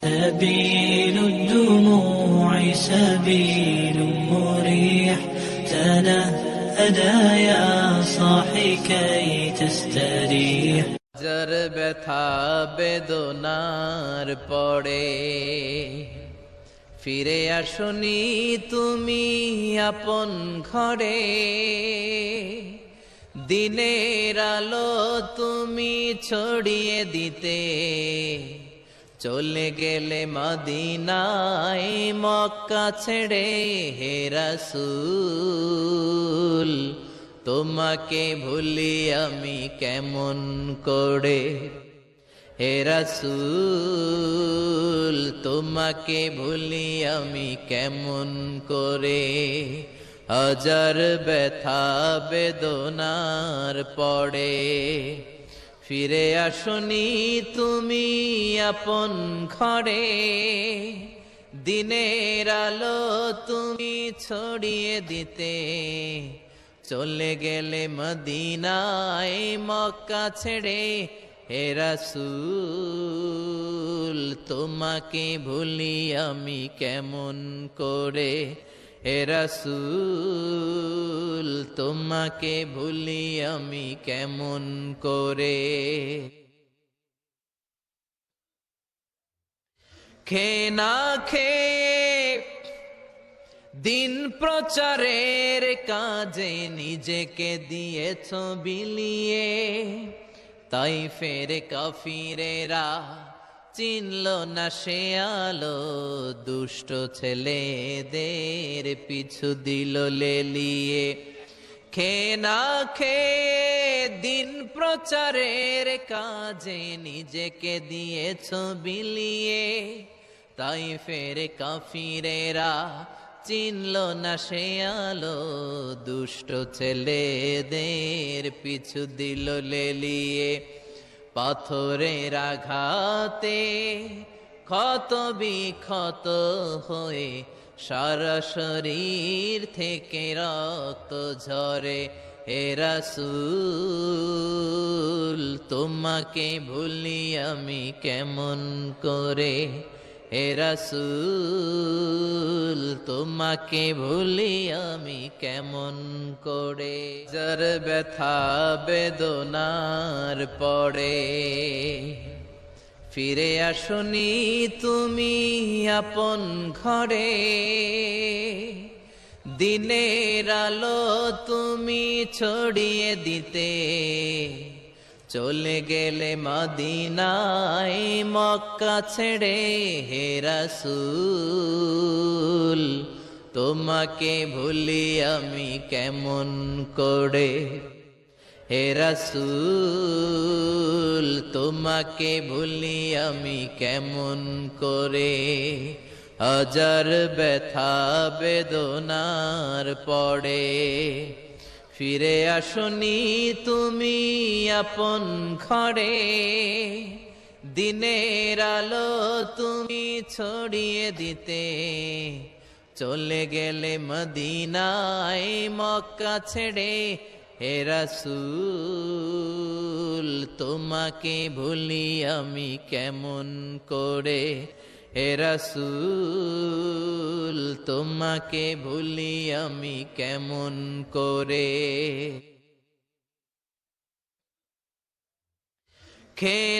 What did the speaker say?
سبيل الدموع سبيل مريح تنهدى يا صاحي كي تستريح যার ব্যথা বেদনার পড়ে ফিরে আসনি তুমি আপন ঘরে, দিনের আলো তুমি ছড়িয়ে দিতে চলে গেলে মদিনায় মক্কা ছেড়ে। হে রাসূল তোমাকে ভুলি আমি কেমন করে, হে রাসূল তোমাকে ভুলি আমি কেমন করে। হাজার ব্যথা বেদনার পড়ে ফিরে আসনি তুমি আপন ঘরে, দিনের আলো তুমি ছড়িয়ে দিতে চলে গেলে মদিনায় মক্কা ছেড়ে। হে রাসূল তোমাকে ভুলি আমি কেমন করে, হে রাসূল তোমাকে ভুলি আমি কেমন করে। খেয়ে না খেয়ে দিন প্রচারের কাজে নিজেকে দিয়েছ বিলিয়ে, তাই ফের কাফিরেরা চিনল না সে আলো, দুষ্ট ছেলেদের পিছু দিল লেলিয়ে। খেয়ে না খেয়ে দিন প্রচারের কাজে নিজেকে দিয়েছ বিলিয়ে, তাই ফের কাফিরেরা চিনল না সে আলো, দুষ্ট ছেলেদের পিছু দিল লেলিয়ে। পাথরের আঘাতে ক্ষত বিক্ষত হয়ে সারা শরীর থেকে রক্ত ঝরে। হে রাসূল তোমাকে ভুলি আমি কেমন করে, হে রাসূল তোমাকে ভুলি আমি কেমন করে। যার ব্যথা বেদনার পড়ে ফিরে আসনি তুমি আপন ঘরে, দিনের আলো তুমি ছড়িয়ে দিতে চলে গেলে মদিনায় মক্কা ছেড়ে। হে রাসূল তোমাকে ভুলি আমি কেমন করে, হে রাসূল তোমাকে ভুলি আমি কেমন করে। হাজার ব্যথা বেদনার পড়ে ফিরে আসনি তুমি আপন ঘরে, দিনের আলো তুমি ছড়িয়ে দিতে চলে গেলে মদিনায় মক্কা ছেড়ে। হে রাসূল তোমাকে ভুলি আমি কেমন করে, হে রাসূল তোমাকে ভুলি আমি কেমন করে। খেয়ে